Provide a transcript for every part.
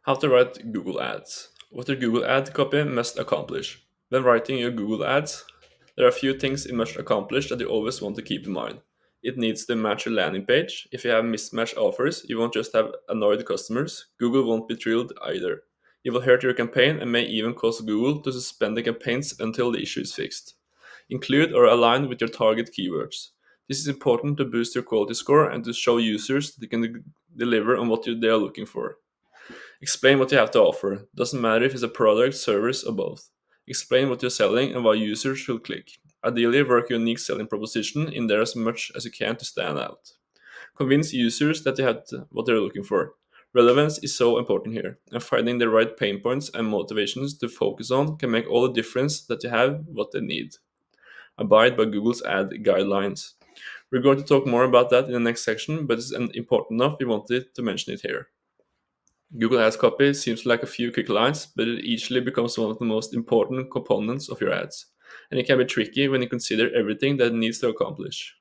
How to write Google Ads. What your Google ad copy must accomplish. When writing your Google Ads, there are a few things it must accomplish that you always want to keep in mind. It needs to match your landing page. If you have mismatched offers, you won't just have annoyed customers. Google won't be thrilled either. You will hurt your campaign and may even cause Google to suspend the campaigns until the issue is fixed. Include or align with your target keywords. This is important to boost your quality score and to show users that you can deliver on what they are looking for. Explain what you have to offer. Doesn't matter if it's a product, service, or both. Explain what you're selling and why users should click. Ideally, work your unique selling proposition in there as much as you can to stand out. Convince users that you have what they're looking for. Relevance is so important here, and finding the right pain points and motivations to focus on can make all the difference that you have what they need. Abide by Google's ad guidelines. We're going to talk more about that in the next section, but it's important enough we wanted to mention it here. Google Ads copy seems like a few quick lines, but it easily becomes one of the most important components of your ads, and it can be tricky when you consider everything that it needs to accomplish.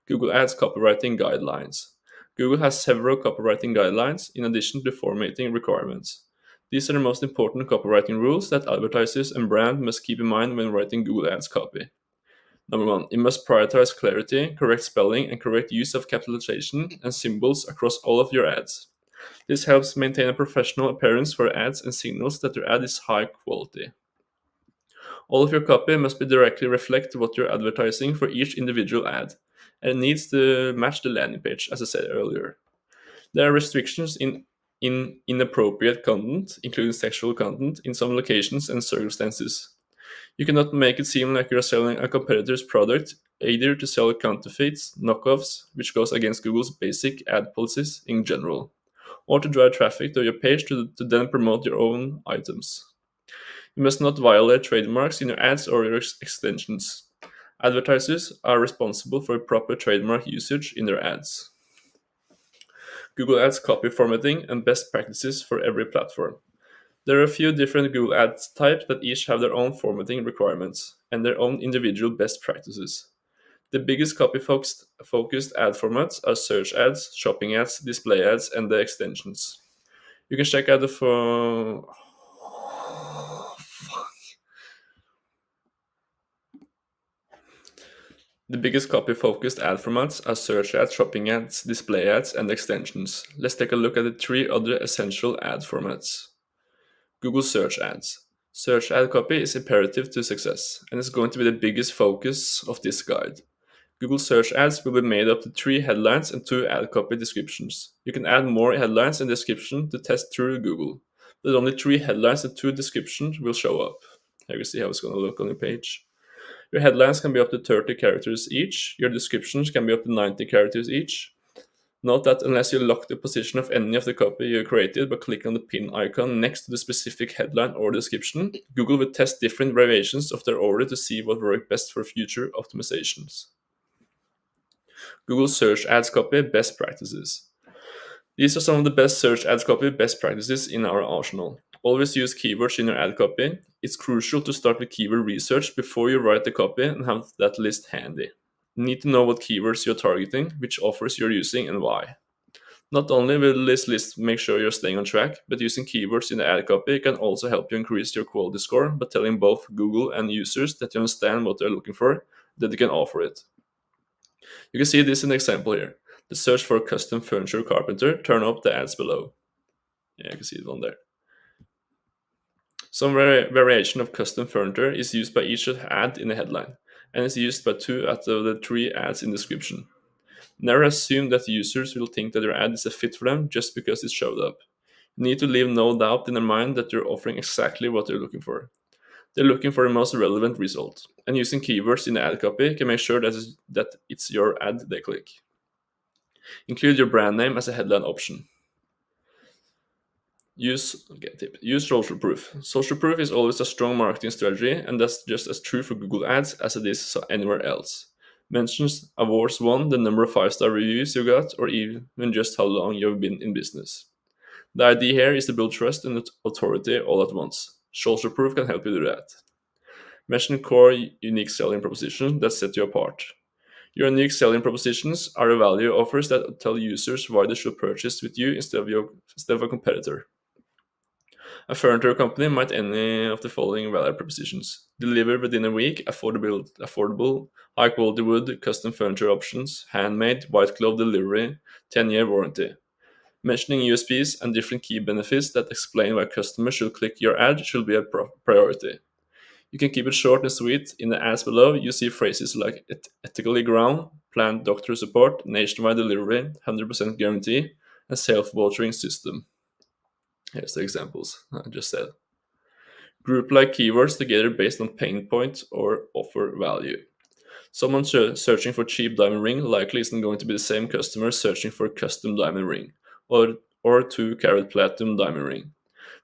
Google Ads copywriting guidelines. Google has several copywriting guidelines in addition to formatting requirements. These are the most important copywriting rules that advertisers and brand must keep in mind when writing Google Ads copy. Number one, it must prioritize clarity, correct spelling, and correct use of capitalization and symbols across all of your ads. This helps maintain a professional appearance for ads and signals that your ad is high quality. All of your copy must be directly reflect what you're advertising for each individual ad, and it needs to match the landing page, as I said earlier. There are restrictions in inappropriate content, including sexual content, in some locations and circumstances. You cannot make it seem like you're selling a competitor's product, either to sell counterfeits, knockoffs, which goes against Google's basic ad policies in general, or to drive traffic to your page to then promote your own items. You must not violate trademarks in your ads or your extensions. Advertisers are responsible for proper trademark usage in their ads. Google Ads copy formatting and best practices for every platform. There are a few different Google Ads types that each have their own formatting requirements and their own individual best practices. The biggest copy focused ad formats are search ads, shopping ads, display ads, and the extensions. You can check out the for the biggest copy focused ad formats are search ads, shopping ads, display ads, and extensions. Let's take a look at the three other essential ad formats. Google search ads. Search ad copy is imperative to success, and is going to be the biggest focus of this guide. Google search ads will be made up of three headlines and two ad copy descriptions. You can add more headlines and description to test through Google, but only three headlines and two descriptions will show up. Here you see how it's going to look on your page. Your headlines can be up to 30 characters each. Your descriptions can be up to 90 characters each. Note that unless you lock the position of any of the copy you created by clicking on the pin icon next to the specific headline or description, Google will test different variations of their order to see what works best for future optimizations. Google Search Ads Copy Best Practices. These are some of the best search ads copy best practices in our arsenal. Always use keywords in your ad copy. It's crucial to start with keyword research before you write the copy and have that list handy. You need to know what keywords you're targeting, which offers you're using, and why. Not only will this list make sure you're staying on track, but using keywords in the ad copy can also help you increase your quality score by telling both Google and users that you understand what they're looking for, that you can offer it. You can see this in the example here. The search for custom furniture carpenter, turn up the ads below. Yeah, you can see it on there. Some variation of custom furniture is used by each ad in the headline, and is used by two out of the three ads in description. Never assume that users will think that your ad is a fit for them just because it showed up. You need to leave no doubt in their mind that you're offering exactly what they're looking for. They're looking for the most relevant result, and using keywords in the ad copy can make sure that it's your ad they click. Include your brand name as a headline option. Use social proof. Social proof is always a strong marketing strategy, and that's just as true for Google Ads as it is anywhere else. Mentions awards won, the number of 5-star reviews you got, or even just how long you've been in business. The idea here is to build trust and authority all at once. Social proof can help you do that. Mention core unique selling propositions that set you apart. Your unique selling propositions are the value offers that tell users why they should purchase with you instead of a competitor. A furniture company might any of the following value propositions: deliver within a week, affordable, high quality wood, custom furniture options, handmade, white glove delivery, 10-year warranty. Mentioning USPs and different key benefits that explain why customers should click your ad should be a priority. You can keep it short and sweet. In the ads below, you see phrases like ethically ground, planned doctor support, nationwide delivery, 100% guarantee, and self-vouchering system. Here's the examples I just said. Group like keywords together based on pain point or offer value. Someone searching for cheap diamond ring likely isn't going to be the same customer searching for a custom diamond ring or 2-carat platinum diamond ring.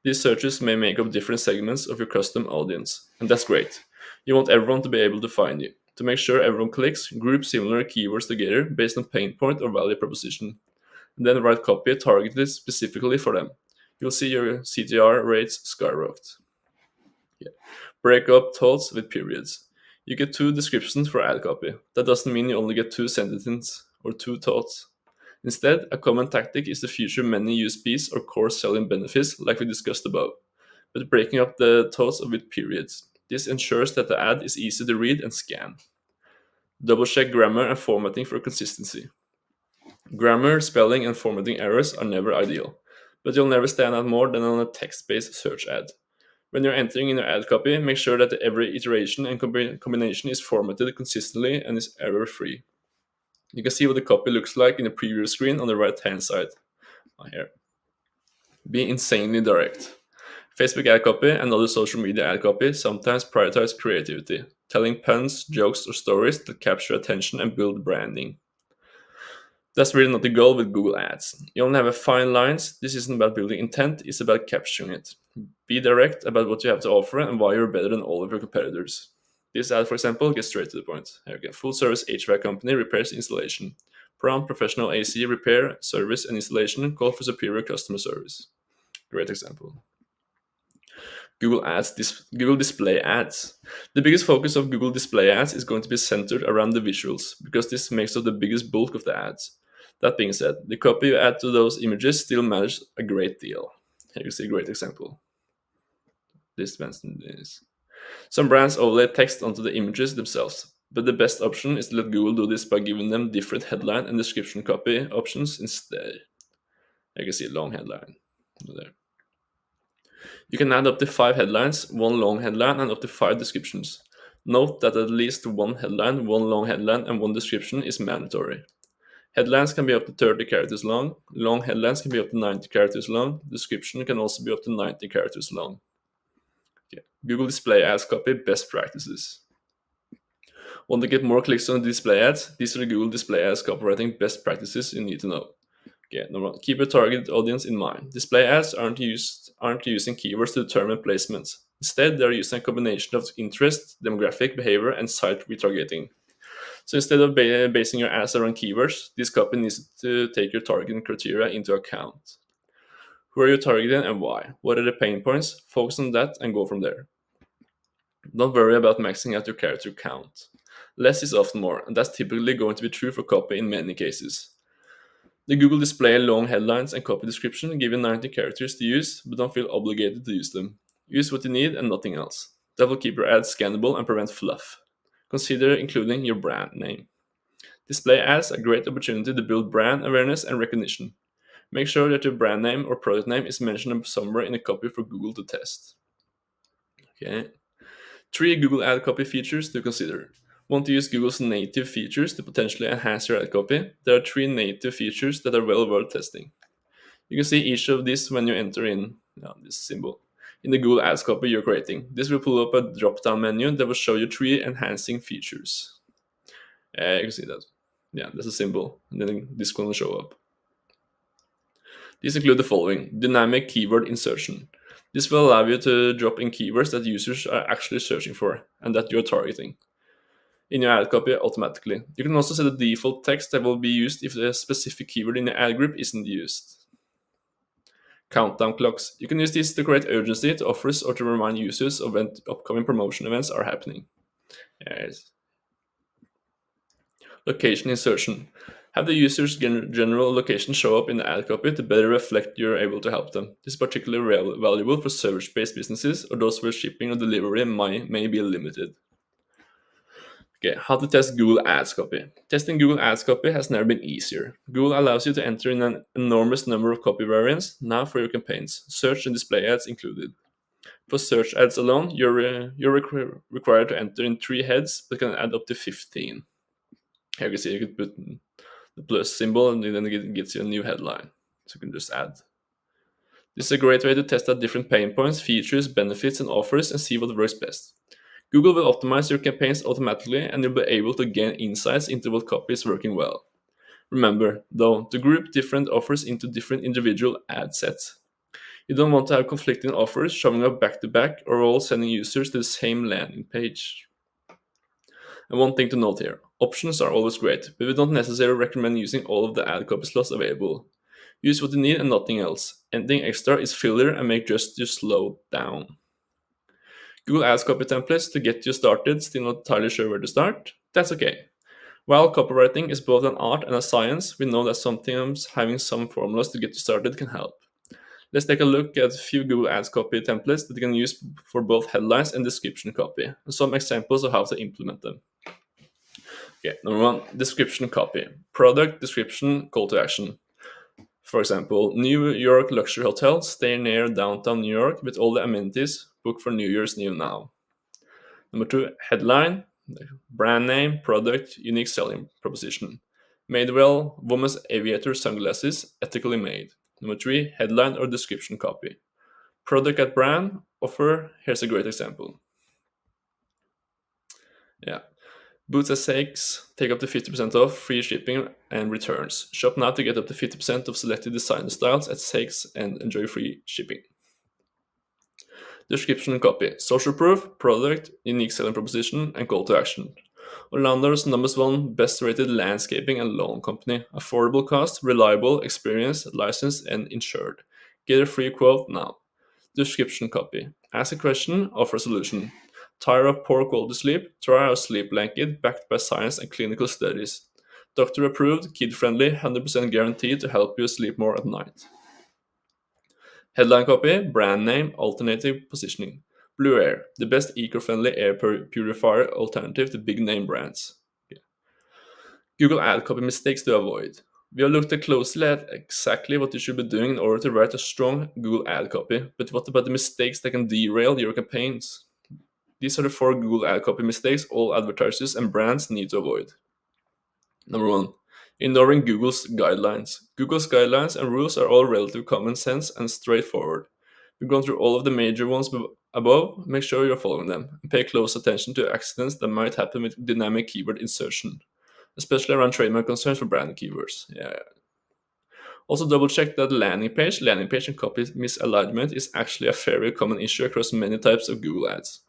These searches may make up different segments of your custom audience, and that's great. You want everyone to be able to find you. To make sure everyone clicks, group similar keywords together based on pain point or value proposition, and then write copy targeted specifically for them. You'll see your CTR rates skyrocket. Yeah. Break up thoughts with periods. You get 2 descriptions for ad copy. That doesn't mean you only get 2 sentences or 2 thoughts. Instead, a common tactic is to feature many USPs or core selling benefits like we discussed above, but breaking up the thoughts with periods. This ensures that the ad is easy to read and scan. Double check grammar and formatting for consistency. Grammar, spelling, and formatting errors are never ideal, but you'll never stand out more than on a text-based search ad. When you're entering in your ad copy, make sure that every iteration and combination is formatted consistently and is error-free. You can see what the copy looks like in the preview screen on the right-hand side. Here. Be insanely direct. Facebook ad copy and other social media ad copy sometimes prioritize creativity, telling puns, jokes, or stories that capture attention and build branding. That's really not the goal with Google Ads. You only have a fine lines. This isn't about building intent, it's about capturing it. Be direct about what you have to offer and why you're better than all of your competitors. This ad, for example, gets straight to the point. Here we go. Full service HVAC company repairs installation. Prompt professional AC repair, service, and installation. Call for superior customer service. Great example. Google Display Ads. The biggest focus of Google Display Ads is going to be centered around the visuals, because this makes up the biggest bulk of the ads. That being said, the copy you add to those images still matters a great deal. Here you see a great example. This mentioned is. Some brands overlay text onto the images themselves, but the best option is to let Google do this by giving them different headline and description copy options instead. You can see a long headline there. You can add up to 5 headlines, 1 long headline, and up to 5 descriptions. Note that at least 1 headline, 1 long headline, and 1 description is mandatory. Headlines can be up to 30 characters long, long headlines can be up to 90 characters long, description can also be up to 90 characters long. Okay. Google Display Ads copy best practices. Want to get more clicks on the display ads? These are the Google Display Ads copywriting best practices you need to know. Okay, number 1. Keep your target audience in mind. Display ads aren't using keywords to determine placements. Instead, they are using a combination of interest, demographic, behavior, and site retargeting. So instead of basing your ads around keywords, this copy needs to take your targeting criteria into account. Who are you targeting and why? What are the pain points? Focus on that and go from there. Don't worry about maxing out your character count. Less is often more, and that's typically going to be true for copy in many cases. The Google Display long headlines and copy description give you 90 characters to use, but don't feel obligated to use them. Use what you need and nothing else. That will keep your ads scannable and prevent fluff. Consider including your brand name. Display ads a great opportunity to build brand awareness and recognition. Make sure that your brand name or product name is mentioned somewhere in the copy for Google to test. Okay. 3 Google ad copy features to consider. Want to use Google's native features to potentially enhance your ad copy? There are 3 native features that are well worth testing. You can see each of these when you enter in this symbol in the Google Ads copy you're creating. This will pull up a drop-down menu that will show you 3 enhancing features. You can see that. Yeah, that's a symbol, and then this is going to show up. These include the following: dynamic keyword insertion. This will allow you to drop in keywords that users are actually searching for and that you're targeting in your ad copy automatically. You can also set a default text that will be used if the specific keyword in the ad group isn't used. Countdown clocks. You can use these to create urgency to offers or to remind users of when upcoming promotion events are happening. Yes. Location insertion. Have the user's general location show up in the ad copy to better reflect you're able to help them. This is particularly valuable for service-based businesses or those where shipping or delivery may be limited. Okay, how to test Google Ads copy. Testing Google Ads copy has never been easier. Google allows you to enter in an enormous number of copy variants now for your campaigns, search and display ads included. For search ads alone, you're required to enter in 3 heads, but can add up to 15. Here you can see you could put the plus symbol and then it gets you a new headline. So you can just add. This is a great way to test out different pain points, features, benefits, and offers and see what works best. Google will optimize your campaigns automatically and you'll be able to gain insights into what copy is working well. Remember, though, to group different offers into different individual ad sets. You don't want to have conflicting offers showing up back to back or all sending users to the same landing page. And one thing to note here, options are always great, but we don't necessarily recommend using all of the ad copy slots available. Use what you need and nothing else. Anything extra is filler and make just you slow down. Google Ads copy templates to get you started, still not entirely sure where to start? That's okay. While copywriting is both an art and a science, we know that sometimes having some formulas to get you started can help. Let's take a look at a few Google Ads copy templates that you can use for both headlines and description copy, and some examples of how to implement them. Okay, number 1, description copy. Product, description, call to action. For example, New York luxury hotel, stay near downtown New York with all the amenities, book for New Year's Eve now. Number 2, headline, brand name, product, unique selling proposition. Madewell, women's aviator sunglasses, ethically made. Number 3, headline or description copy. Product at brand, offer, here's a great example. Yeah. Boots at Sakes, take up to 50% off, free shipping and returns. Shop now to get up to 50% of selected design styles at Sakes and enjoy free shipping. Description and copy. Social proof, product, unique selling proposition, and call to action. Orlando's #1 best rated landscaping and loan company. Affordable cost, reliable experience, licensed and insured. Get a free quote now. Description copy. Ask a question, offer a solution. Tired of poor quality sleep? Try our sleep blanket backed by science and clinical studies. Doctor approved, kid friendly, 100% guaranteed to help you sleep more at night. Headline copy, brand name, alternative positioning. Blue Air, the best eco-friendly air purifier alternative to big name brands. Okay. Google ad copy mistakes to avoid. We have looked closely at exactly what you should be doing in order to write a strong Google ad copy, but what about the mistakes that can derail your campaigns? These are the 4 Google ad copy mistakes all advertisers and brands need to avoid. Number 1, ignoring Google's guidelines. Google's guidelines and rules are all relative common sense and straightforward. We've gone through all of the major ones above, make sure you're following them, and pay close attention to accidents that might happen with dynamic keyword insertion, especially around trademark concerns for brand keywords. Yeah. Also double check that landing page and copy misalignment is actually a very common issue across many types of Google ads.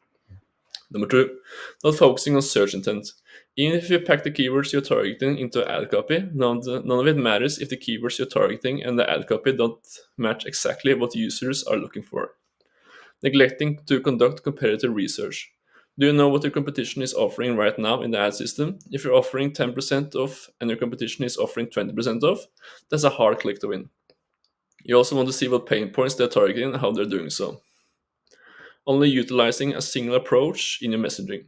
Number 2, not focusing on search intent. Even if you pack the keywords you're targeting into ad copy, none of it matters if the keywords you're targeting and the ad copy don't match exactly what users are looking for. Neglecting to conduct competitive research. Do you know what your competition is offering right now in the ad system? If you're offering 10% off and your competition is offering 20% off, that's a hard click to win. You also want to see what pain points they're targeting and how they're doing so. Only utilizing a single approach in your messaging.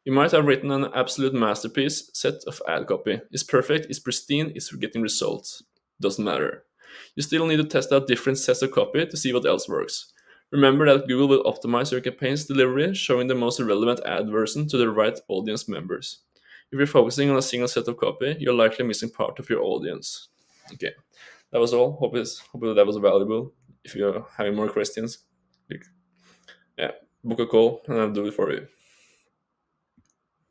You might have written an absolute masterpiece set of ad copy. It's perfect, it's pristine, it's getting results. Doesn't matter. You still need to test out different sets of copy to see what else works. Remember that Google will optimize your campaign's delivery, showing the most relevant ad version to the right audience members. If you're focusing on a single set of copy, you're likely missing part of your audience. Okay, that was all. Hope that was valuable. If you're having more questions, yeah, book a call and I'll do it for you.